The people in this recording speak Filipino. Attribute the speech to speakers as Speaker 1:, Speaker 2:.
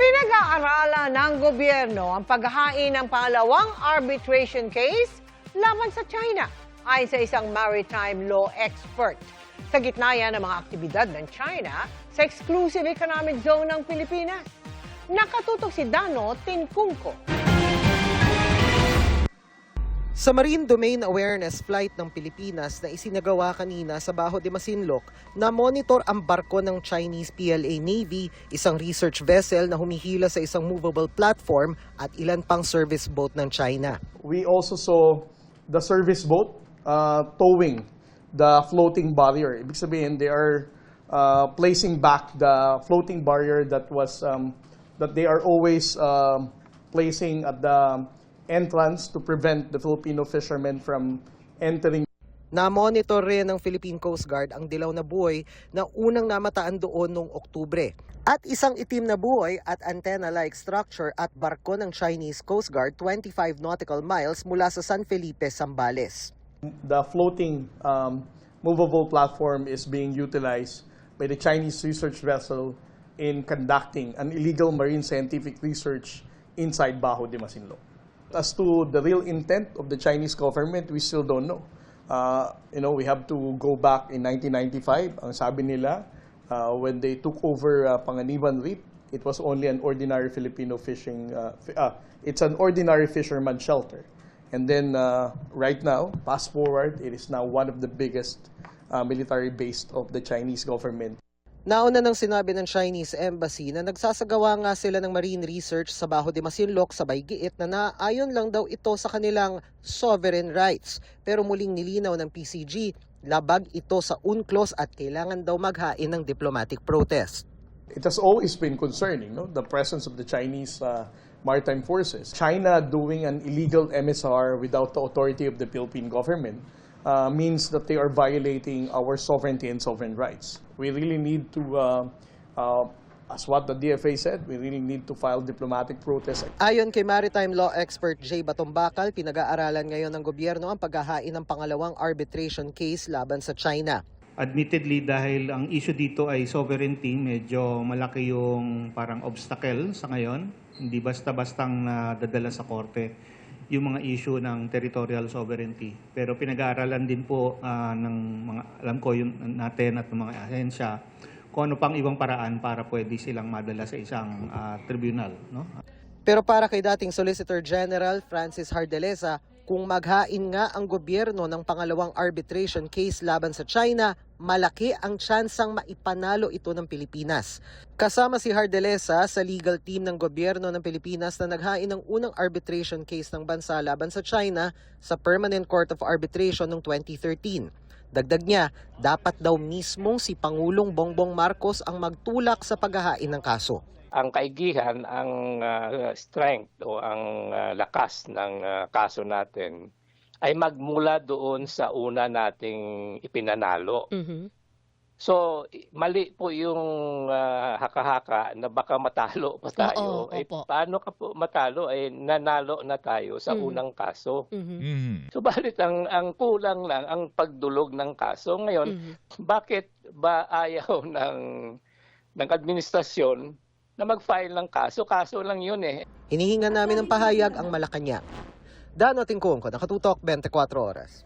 Speaker 1: Pinag-aaralan ng gobyerno ang paghahain ng pangalawang arbitration case laban sa China, ayon sa isang maritime law expert. Sa gitna yan ng mga aktibidad ng China sa exclusive economic zone ng Pilipinas. Nakatutok si Dano Tincungco.
Speaker 2: Sa Marine Domain Awareness Flight ng Pilipinas na isinagawa kanina sa Bajo de Masinloc, na-monitor ang barko ng Chinese PLA Navy, isang research vessel na humihila sa isang movable platform at ilan pang service boat ng China.
Speaker 3: We also saw the service boat towing the floating barrier. Ibig sabihin, they are placing back the floating barrier that was that they are always placing at the entrance to prevent the Filipino fishermen from entering.
Speaker 2: Na-monitor rin ng Philippine Coast Guard ang dilaw na buoy na unang namataan doon noong Oktubre. At isang itim na buoy at antenna-like structure at barko ng Chinese Coast Guard 25 nautical miles mula sa San Felipe, Zambales.
Speaker 3: The floating movable platform is being utilized by the Chinese research vessel in conducting an illegal marine scientific research inside Bajo de Masinloc. As to the real intent of the Chinese government, we still don't know. We have to go back in 1995. Ang sabi nila, when they took over Panganiban Reef, it was only an ordinary Filipino fishing, it's an ordinary fisherman shelter. And then right now, fast forward, it is now one of the biggest military base of the Chinese government.
Speaker 2: Nauna nang sinabi ng Chinese Embassy na nagsasagawa nga sila ng marine research sa Bajo de Masinloc sa Baygiit na naayon lang daw ito sa kanilang sovereign rights. Pero muling nilinaw ng PCG, labag ito sa UNCLOS at kailangan daw maghain ng diplomatic protest.
Speaker 3: It has always been concerning, the presence of the Chinese maritime forces. China doing an illegal MSR without the authority of the Philippine government means that they are violating our sovereignty and sovereign rights. We really need to, as what the DFA said, we really need to file diplomatic protest.
Speaker 2: Ayon kay maritime law expert Jay Batombakal, pinag-aaralan ngayon ng gobyerno ang paghahain ng pangalawang arbitration case laban sa China.
Speaker 4: Admittedly, dahil ang issue dito ay sovereignty, medyo malaki yung parang obstacle sa ngayon. Hindi basta-bastang nadadala sa korte yung mga issue ng territorial sovereignty. Pero pinag-aaralan din po ng mga, alam ko, yung natin at ng mga ahensya, kung ano pang ibang paraan para pwede silang madala sa isang tribunal. No?
Speaker 2: Pero para kay dating Solicitor General Francis Hardelesa, kung maghain nga ang gobyerno ng pangalawang arbitration case laban sa China, malaki ang tsansang maipanalo ito ng Pilipinas. Kasama si Hardelesa sa legal team ng gobyerno ng Pilipinas na naghain ng unang arbitration case ng bansa laban sa China sa Permanent Court of Arbitration noong 2013. Dagdag niya, dapat daw mismong si Pangulong Bongbong Marcos ang magtulak sa paghahain ng kaso.
Speaker 5: Ang kaigihan, ang strength o ang lakas ng kaso natin ay magmula doon sa una nating ipinanalo. So, mali po yung haka-haka na baka matalo pa tayo. Paano ka po matalo? Nanalo na tayo sa unang kaso. So, balit ang kulang lang ang pagdulog ng kaso. Ngayon, bakit ba ayaw ng administrasyon na mag-file ng kaso? Kaso lang yun eh.
Speaker 2: Hinihingan namin ng pahayag ang Malacanang. Dano Tincungco, Nakatutok, 24 Oras.